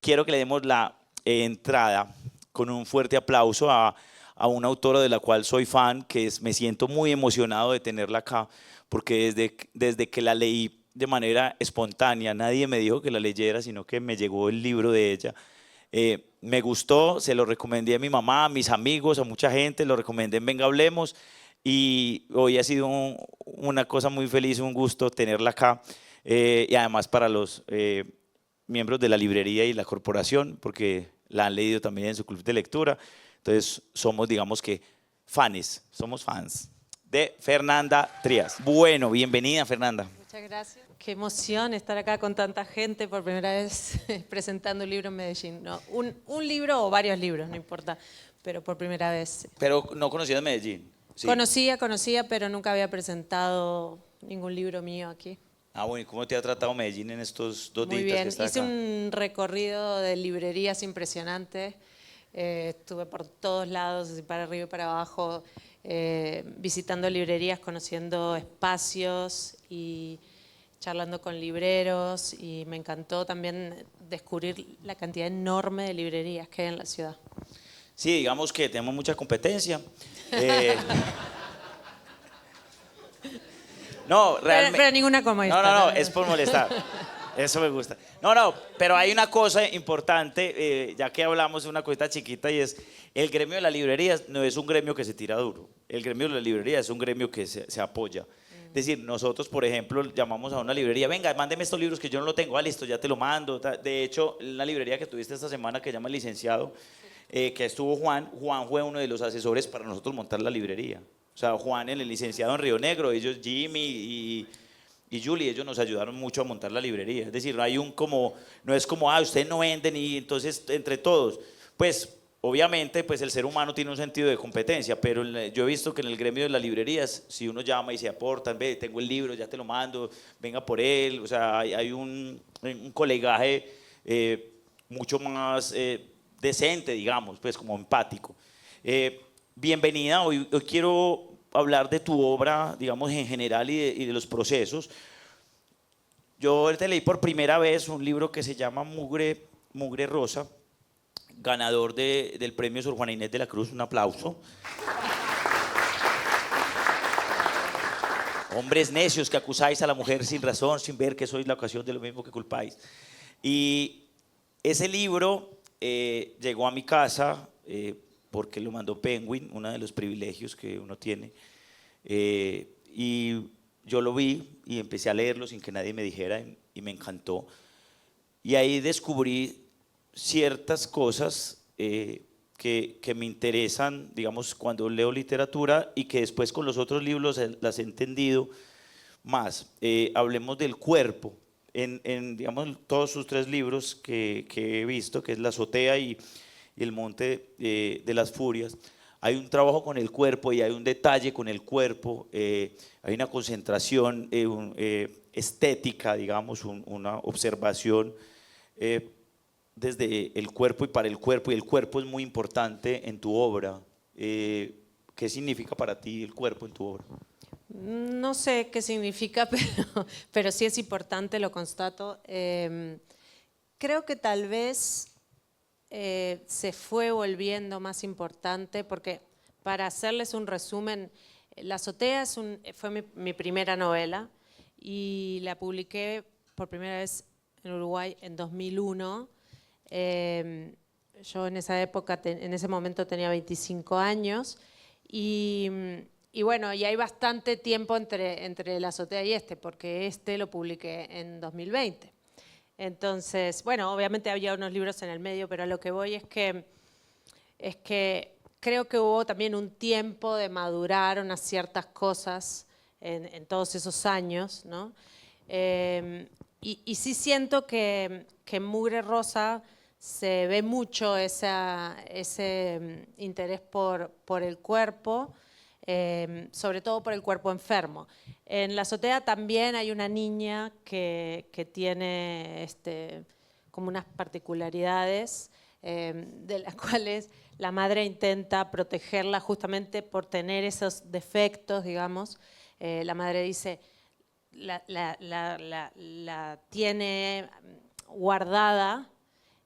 quiero que le demos la entrada con un fuerte aplauso a una autora de la cual soy fan, me siento muy emocionado de tenerla acá, porque desde que la leí de manera espontánea, nadie me dijo que la leyera, sino que me llegó el libro de ella. Me gustó, se lo recomendé a mi mamá, a mis amigos, a mucha gente, lo recomendé en Venga Hablemos, y hoy ha sido una cosa muy feliz, un gusto tenerla acá, y además para los miembros de la librería y la corporación, porque la han leído también en su club de lectura. Entonces somos, digamos que, somos fans de Fernanda Trías. Bueno, bienvenida, Fernanda. Muchas gracias. Qué emoción estar acá con tanta gente por primera vez presentando un libro en Medellín. No, un libro o varios libros, no importa, pero por primera vez. Pero no conocías Medellín. Sí. Conocía, pero nunca había presentado ningún libro mío aquí. Ah, bueno, ¿y cómo te ha tratado Medellín en estos 2 Muy días que bien, estás hice acá? un recorrido de librerías impresionante. Estuve por todos lados, así para arriba y para abajo, visitando librerías, conociendo espacios y charlando con libreros, y me encantó también descubrir la cantidad enorme de librerías que hay en la ciudad. Sí, digamos que tenemos mucha competencia. No, realmente. Pero ninguna como esta. No, es por molestar. Eso me gusta. No, pero hay una cosa importante, ya que hablamos de una cosita chiquita, y es el gremio de las librerías no es un gremio que se tira duro. El gremio de las librerías es un gremio que se apoya. Es decir, nosotros, por ejemplo, llamamos a una librería, venga, mándeme estos libros que yo no lo tengo, listo, ya te lo mando. De hecho, la librería que tuviste esta semana, que se llama El Licenciado, que estuvo Juan fue uno de los asesores para nosotros montar la librería. O sea, Juan, el licenciado en Río Negro, ellos, Jimmy y Julie, ellos nos ayudaron mucho a montar la librería. Es decir, no es como, ustedes no venden y entonces entre todos. Pues, obviamente, pues el ser humano tiene un sentido de competencia, pero yo he visto que en el gremio de las librerías, si uno llama y se aportan, ve, tengo el libro, ya te lo mando, venga por él, o sea, hay un colegaje mucho más decente, digamos, pues como empático. Bienvenida, hoy quiero hablar de tu obra, digamos, en general y de los procesos. Yo ahorita leí por primera vez un libro que se llama Mugre Rosa, ganador del premio Sor Juana Inés de la Cruz, un aplauso. Hombres necios que acusáis a la mujer sin razón, sin ver que sois la ocasión de lo mismo que culpáis. Y ese libro llegó a mi casa porque lo mandó Penguin, uno de los privilegios que uno tiene. Y yo lo vi y empecé a leerlo sin que nadie me dijera, y me encantó. Y ahí descubrí ciertas cosas que me interesan, digamos, cuando leo literatura, y que después con los otros libros las he entendido más. Hablemos del cuerpo. Digamos, todos sus 3 libros que he visto, que es La Azotea y El Monte de las Furias, hay un trabajo con el cuerpo y hay un detalle con el cuerpo, hay una concentración estética, digamos, una observación desde el cuerpo y para el cuerpo, y el cuerpo es muy importante en tu obra. ¿Qué significa para ti el cuerpo en tu obra? No sé qué significa, pero sí es importante, lo constato. Creo que tal vez se fue volviendo más importante, porque para hacerles un resumen, La Azotea fue mi primera novela, y la publiqué por primera vez en Uruguay en 2001. Yo en esa época, en ese momento tenía 25 años, y bueno, y hay bastante tiempo entre La Azotea y porque lo publiqué en 2020. Entonces, bueno, obviamente había unos libros en el medio, pero a lo que voy es que creo que hubo también un tiempo de madurar unas ciertas cosas en todos esos años, ¿no? Y sí siento que en Mugre Rosa se ve mucho ese interés por el cuerpo, sobre todo por el cuerpo enfermo. En La Azotea también hay una niña que tiene como unas particularidades, de las cuales la madre intenta protegerla justamente por tener esos defectos, digamos. La madre dice, la tiene guardada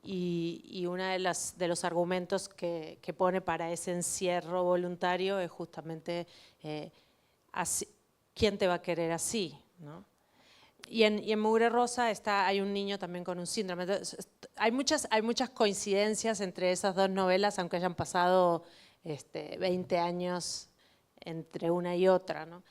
y uno de los argumentos que pone para ese encierro voluntario es justamente ¿quién te va a querer así? ¿No? Y en Mugre Rosa hay un niño también con un síndrome. Entonces, hay muchas coincidencias entre esas dos novelas, aunque hayan pasado 20 años entre una y otra, ¿no?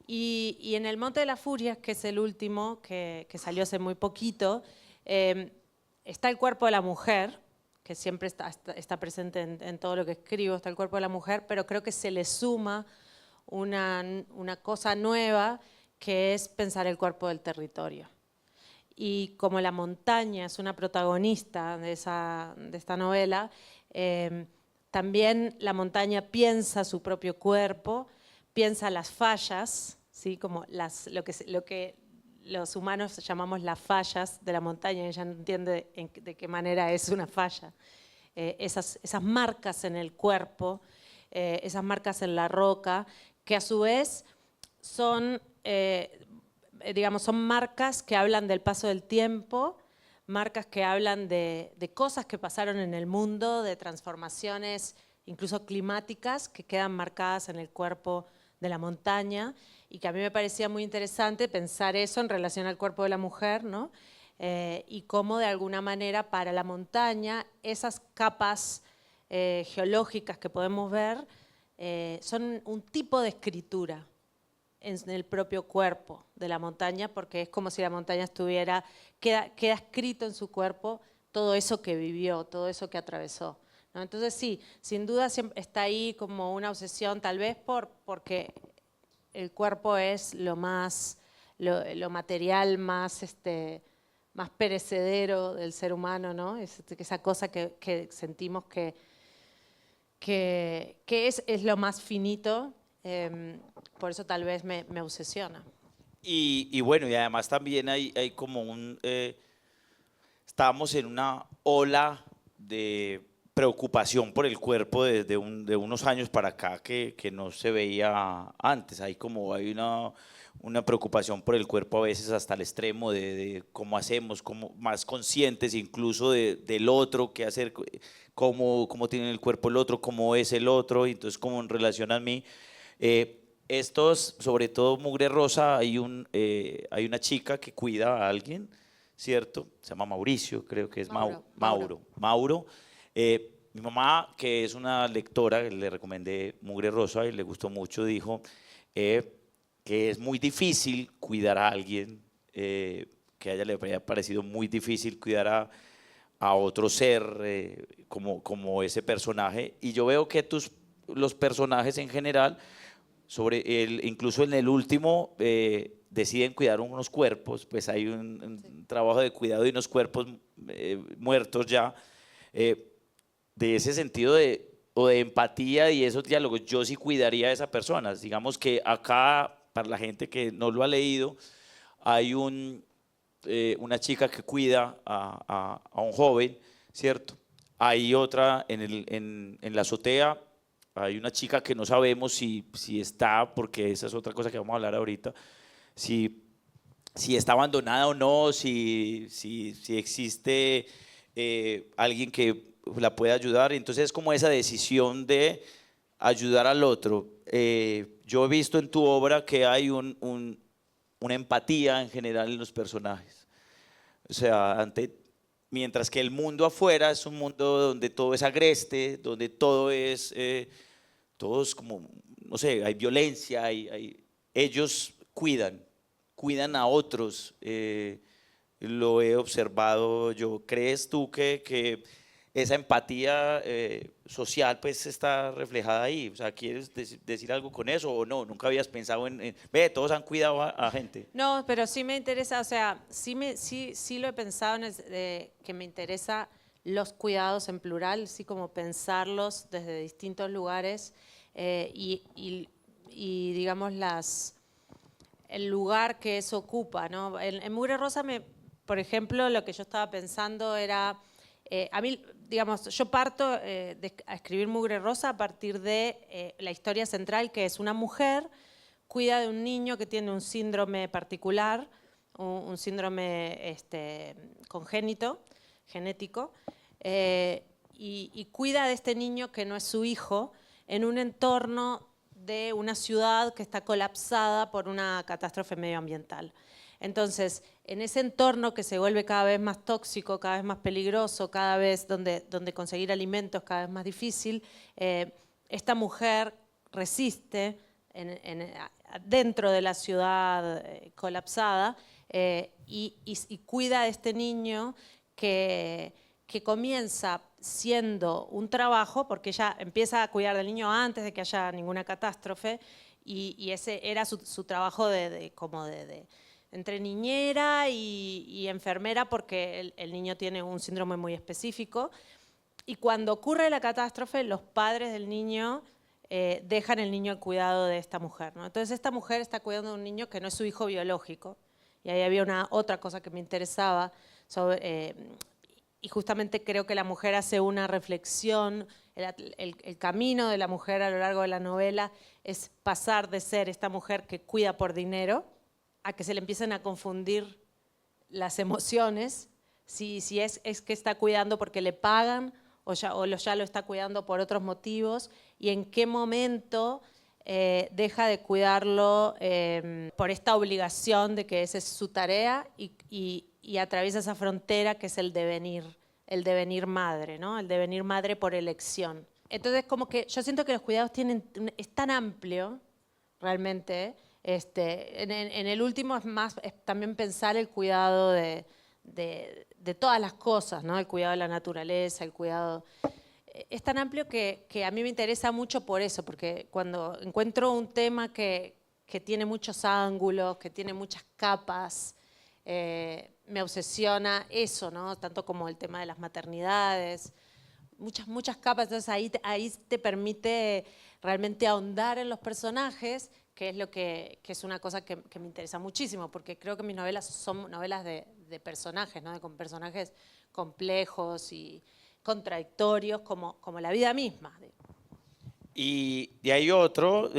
Y en El Monte de las Furias, que es el último, que salió hace muy poquito, está el cuerpo de la mujer, que siempre está presente en todo lo que escribo, está el cuerpo de la mujer, pero creo que se le suma una cosa nueva, que es pensar el cuerpo del territorio. Y como la montaña es una protagonista de esta novela, también la montaña piensa su propio cuerpo, piensa las fallas, ¿sí? Como lo que los humanos llamamos las fallas de la montaña. Ella no entiende de qué manera es una falla. Esas marcas en el cuerpo, esas marcas en la roca, que a su vez son, digamos, son marcas que hablan del paso del tiempo, marcas que hablan de cosas que pasaron en el mundo, de transformaciones incluso climáticas que quedan marcadas en el cuerpo de la montaña, y que a mí me parecía muy interesante pensar eso en relación al cuerpo de la mujer, ¿no? Y cómo de alguna manera para la montaña esas capas geológicas que podemos ver son un tipo de escritura en el propio cuerpo de la montaña, porque es como si la montaña queda escrito en su cuerpo todo eso que vivió, todo eso que atravesó, ¿no? Entonces sí, sin duda está ahí como una obsesión, tal vez porque el cuerpo es lo material más perecedero del ser humano, ¿no? Esa cosa que sentimos que es lo más finito, por eso tal vez me obsesiona. Y bueno, y además también hay como estábamos en una ola de preocupación por el cuerpo desde de unos años para acá que no se veía antes. Hay una preocupación por el cuerpo a veces hasta el extremo de cómo hacemos, cómo, más conscientes incluso del otro, qué hacer, cómo tiene el cuerpo el otro, cómo es el otro, y entonces cómo en relación a mí. Estos, sobre todo Mugre Rosa, hay una chica que cuida a alguien, ¿cierto? Se llama Mauricio, creo que es Mauro. Mi mamá, que es una lectora, le recomendé Mugre Rosa y le gustó mucho, dijo que es muy difícil cuidar a alguien, que a ella le habría parecido muy difícil cuidar a otro ser como ese personaje. Y yo veo que los personajes en general, incluso en el último, deciden cuidar unos cuerpos, pues hay un trabajo de cuidado de unos cuerpos muertos ya, de ese sentido o de empatía y esos diálogos. Yo sí cuidaría a esas personas. Digamos que acá, para la gente que no lo ha leído, hay una chica que cuida a un joven, ¿cierto? Hay otra en la azotea. Hay una chica que no sabemos si está, porque esa es otra cosa que vamos a hablar ahorita, si está abandonada o no, si existe alguien que la pueda ayudar. Entonces es como esa decisión de ayudar al otro. Yo he visto en tu obra que hay una empatía en general en los personajes. O sea, mientras que el mundo afuera es un mundo donde todo es agreste, donde todo es como, no sé, hay violencia, ellos cuidan a otros. Lo he observado yo. ¿Crees tú que esa empatía social pues está reflejada ahí? O sea, ¿quieres decir algo con eso o no? ¿Nunca habías pensado ve, todos han cuidado a gente? No, pero sí me interesa, o sea, sí lo he pensado que me interesa los cuidados en plural, sí, como pensarlos desde distintos lugares y digamos el lugar que eso ocupa, ¿no? En Mugre Rosa, por ejemplo, lo que yo estaba pensando era, a mí, digamos, yo parto a escribir Mugre Rosa a partir de la historia central, que es una mujer cuida de un niño que tiene un síndrome particular, un síndrome congénito, genético, y cuida de este niño que no es su hijo en un entorno de una ciudad que está colapsada por una catástrofe medioambiental. Entonces, en ese entorno que se vuelve cada vez más tóxico, cada vez más peligroso, cada vez donde conseguir alimentos cada vez más difícil, esta mujer resiste dentro de la ciudad colapsada y cuida de este niño que comienza siendo un trabajo, porque ella empieza a cuidar del niño antes de que haya ninguna catástrofe, y ese era su trabajo como entre niñera y enfermera, porque el niño tiene un síndrome muy específico. Y cuando ocurre la catástrofe, los padres del niño dejan el niño al cuidado de esta mujer, ¿no? Entonces esta mujer está cuidando de un niño que no es su hijo biológico. Y ahí había otra cosa que me interesaba sobre... y justamente creo que la mujer hace una reflexión, el camino de la mujer a lo largo de la novela es pasar de ser esta mujer que cuida por dinero a que se le empiecen a confundir las emociones, si es que está cuidando porque le pagan o ya lo está cuidando por otros motivos, y en qué momento deja de cuidarlo por esta obligación de que esa es su tarea y atraviesa esa frontera que es el devenir madre, ¿no? El devenir madre por elección. Entonces, como que yo siento que los cuidados es tan amplio, realmente. En el último es también pensar el cuidado de todas las cosas, ¿no? El cuidado de la naturaleza, el cuidado... Es tan amplio que a mí me interesa mucho por eso, porque cuando encuentro un tema que tiene muchos ángulos, que tiene muchas capas, me obsesiona eso, ¿no? Tanto como el tema de las maternidades, muchas capas. Entonces ahí te permite realmente ahondar en los personajes, que es que es una cosa que me interesa muchísimo, porque creo que mis novelas son novelas de personajes, ¿no? Con personajes complejos y contradictorios, como la vida misma. Y hay otro,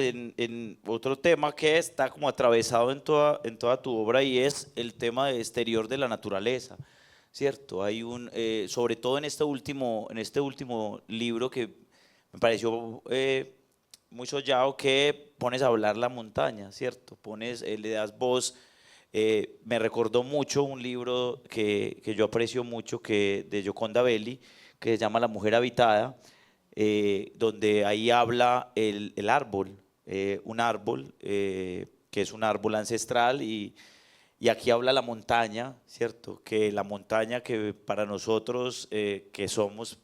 otro tema que está como atravesado en toda tu obra, y es el tema exterior de la naturaleza, ¿cierto? Hay sobre todo en este último libro que me pareció muy sollado, que pones a hablar la montaña, ¿cierto? Le das voz. Me recordó mucho un libro que yo aprecio mucho, de Gioconda Belli, que se llama La mujer habitada, donde ahí habla el árbol, un árbol que es un árbol ancestral, y aquí habla la montaña, ¿cierto? Que la montaña, que para nosotros que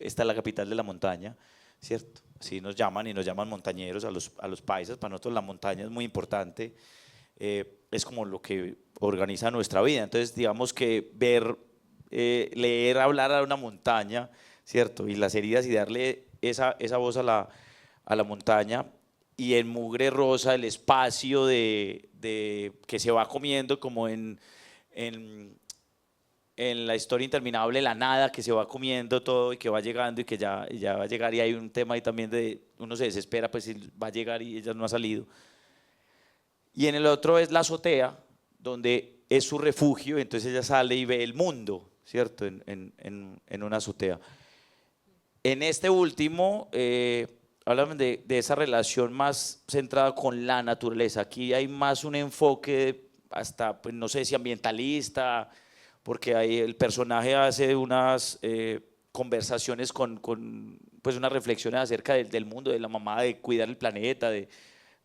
esta es la capital de la montaña, ¿cierto? Así nos llaman, y nos llaman montañeros a los paisas. Para nosotros la montaña es muy importante, es como lo que organiza nuestra vida. Entonces, digamos que leer hablar a una montaña, ¿cierto? Y las heridas, y darle esa voz a la montaña. Y en Mugre Rosa, el espacio que se va comiendo, como en la historia interminable, la nada que se va comiendo todo y que va llegando y que ya va a llegar. Y hay un tema ahí también uno se desespera, pues si va a llegar y ella no ha salido. Y en el otro es la azotea, donde es su refugio, entonces ella sale y ve el mundo, ¿cierto? En una azotea. En este último, hablan de esa relación más centrada con la naturaleza. Aquí hay más un enfoque hasta, pues, no sé si ambientalista, porque ahí el personaje hace unas conversaciones pues unas reflexiones acerca del mundo, de la mamá, de cuidar el planeta, de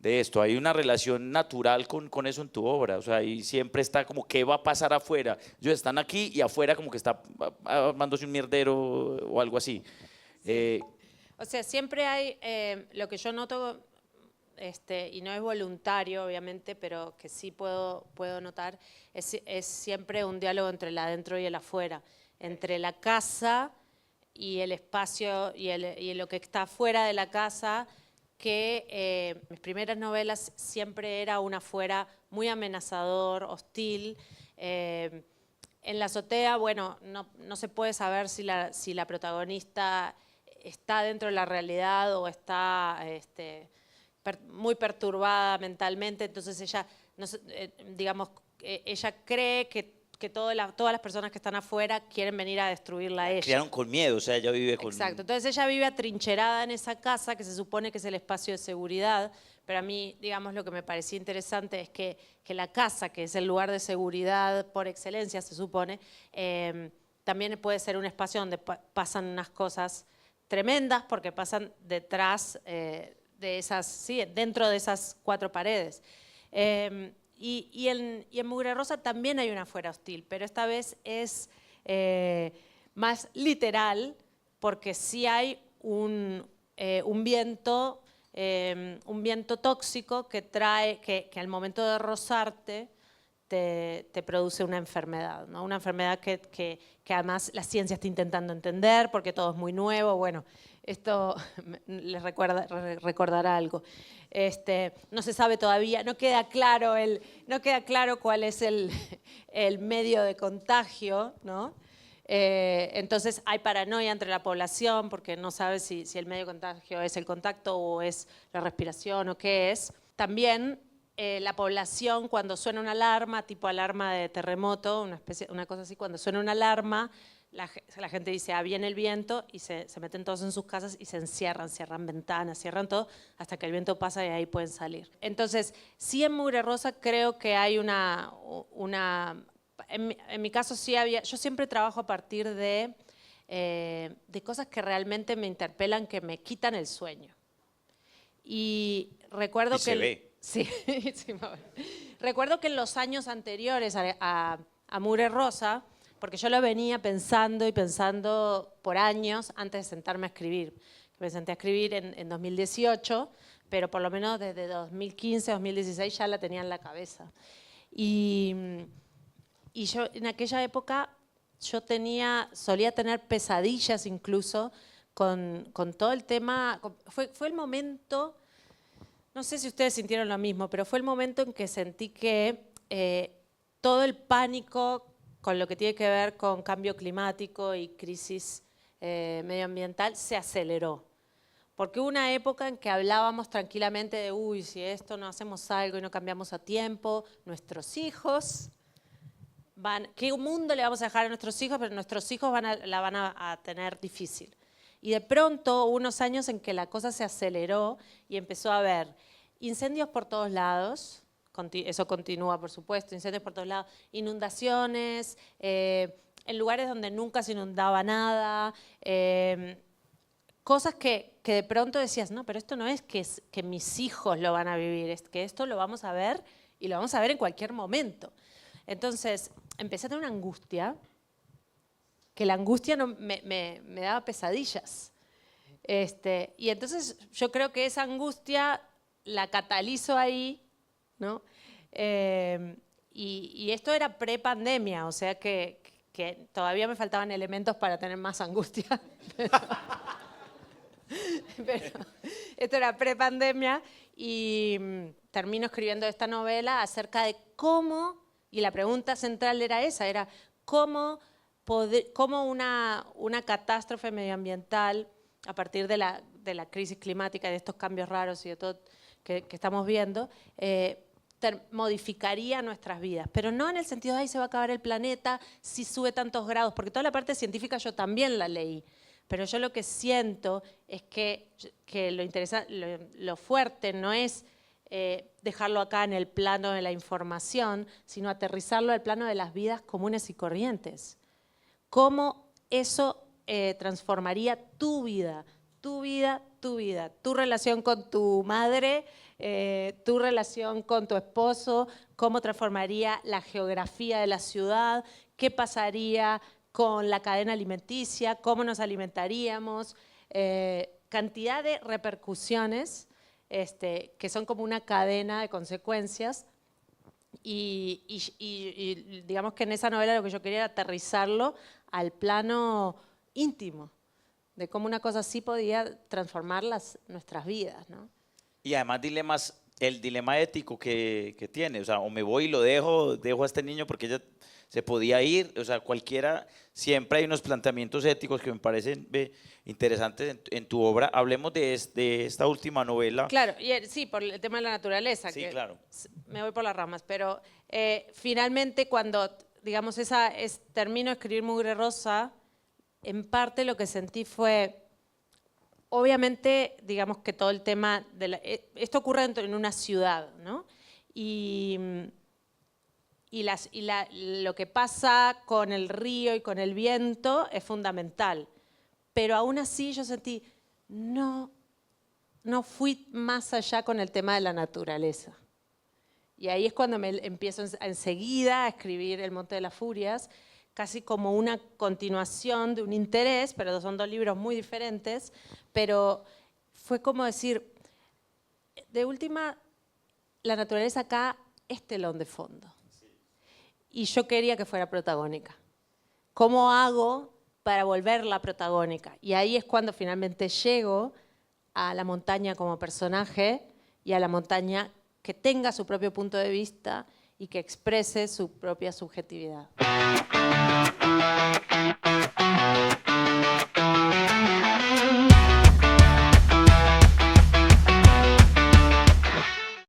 esto. Hay una relación natural con eso en tu obra, o sea, ahí siempre está como qué va a pasar afuera. Ellos están aquí y afuera como que está armándose un mierdero o algo así. Sí. O sea, siempre hay, lo que yo noto, y no es voluntario obviamente, pero que sí puedo notar, es siempre un diálogo entre el adentro y el afuera, entre la casa y el espacio y lo que está fuera de la casa, que mis primeras novelas siempre era un afuera muy amenazador, hostil. En la azotea, bueno, no se puede saber si la protagonista está dentro de la realidad o está muy perturbada mentalmente, entonces ella, digamos, ella cree que todas las personas que están afuera quieren venir a destruirla a ella. Criaron con miedo, o sea, ella vive con... Exacto, entonces ella vive atrincherada en esa casa que se supone que es el espacio de seguridad, pero a mí, digamos, lo que me parecía interesante es que la casa, que es el lugar de seguridad por excelencia, se supone, también puede ser un espacio donde pasan unas cosas tremendas porque pasan detrás de esas, sí, dentro de esas 4 paredes. Y en Mugre Rosa también hay una afuera hostil, pero esta vez es más literal porque sí hay un viento tóxico que trae, que al momento de rozarte te produce una enfermedad, ¿no? Una enfermedad que además la ciencia está intentando entender porque todo es muy nuevo. Bueno, esto les recordará algo. No se sabe todavía, no queda claro cuál es el medio de contagio, ¿no? Entonces hay paranoia entre la población porque no sabe si el medio de contagio es el contacto o es la respiración o qué es. También la población, cuando suena una alarma, tipo alarma de terremoto, una cosa así, cuando suena una alarma, la gente dice, viene el viento, y se meten todos en sus casas y se encierran, cierran ventanas, cierran todo, hasta que el viento pasa y ahí pueden salir. Entonces, sí, en Mugre Rosa creo que hay en mi caso sí había, yo siempre trabajo a partir de cosas que realmente me interpelan, que me quitan el sueño. Y recuerdo que... se ve. Sí, sí, recuerdo que en los años anteriores a Mugre Rosa, porque yo lo venía pensando y pensando por años antes de sentarme a escribir. Me senté a escribir en 2018, pero por lo menos desde 2015, 2016 ya la tenía en la cabeza. Y yo en aquella época solía tener pesadillas incluso con todo el tema. Fue el momento, no sé si ustedes sintieron lo mismo, pero fue el momento en que sentí que todo el pánico con lo que tiene que ver con cambio climático y crisis medioambiental se aceleró. Porque hubo una época en que hablábamos tranquilamente de, uy, si esto no hacemos algo y no cambiamos a tiempo, nuestros hijos ¿qué mundo le vamos a dejar a nuestros hijos? Pero nuestros hijos la van a tener difícil. Y de pronto hubo unos años en que la cosa se aceleró y empezó a haber incendios por todos lados. Eso continúa, por supuesto, incendios por todos lados, inundaciones, en lugares donde nunca se inundaba nada, cosas que de pronto decías, no, pero esto no es que mis hijos lo van a vivir, es que esto lo vamos a ver y lo vamos a ver en cualquier momento. Entonces, empecé a tener una angustia, que la angustia me daba pesadillas. Y entonces yo creo que esa angustia la catalizo ahí, ¿no? Y esto era pre-pandemia, o sea que todavía me faltaban elementos para tener más angustia. Pero esto era pre-pandemia y termino escribiendo esta novela acerca de cómo, y la pregunta central era esa, era cómo una catástrofe medioambiental a partir de la crisis climática, de estos cambios raros y de todo que estamos viendo, modificaría nuestras vidas, pero no en el sentido de, ay, se va a acabar el planeta si sube tantos grados, porque toda la parte científica yo también la leí, pero yo lo que siento es que lo fuerte no es dejarlo acá en el plano de la información, sino aterrizarlo al plano de las vidas comunes y corrientes. Cómo eso transformaría tu vida, tu relación con tu madre, tu relación con tu esposo, cómo transformaría la geografía de la ciudad, qué pasaría con la cadena alimenticia, cómo nos alimentaríamos, cantidad de repercusiones que son como una cadena de consecuencias. Y digamos que en esa novela lo que yo quería era aterrizarlo al plano íntimo, de cómo una cosa así podía transformar nuestras vidas, ¿no? Y además el dilema ético que tiene, o sea, o me voy y lo dejo a este niño porque ella se podía ir, o sea, cualquiera, siempre hay unos planteamientos éticos que me parecen interesantes en tu obra. Hablemos de esta última novela. Claro, sí, por el tema de la naturaleza. Sí, que claro. Me voy por las ramas, pero finalmente cuando digamos, termino de escribir Mugre Rosa, en parte lo que sentí fue, obviamente, digamos que todo el tema, esto ocurre en una ciudad, ¿no? Y lo que pasa con el río y con el viento es fundamental. Pero aún así yo sentí, no fui más allá con el tema de la naturaleza. Y ahí es cuando me empiezo enseguida a escribir El Monte de las Furias, casi como una continuación de un interés, pero son dos libros muy diferentes, pero fue como decir, de última, la naturaleza acá es telón de fondo. Y yo quería que fuera protagónica. ¿Cómo hago para volverla protagónica? Y ahí es cuando finalmente llego a la montaña como personaje y a la montaña que tenga su propio punto de vista y que exprese su propia subjetividad.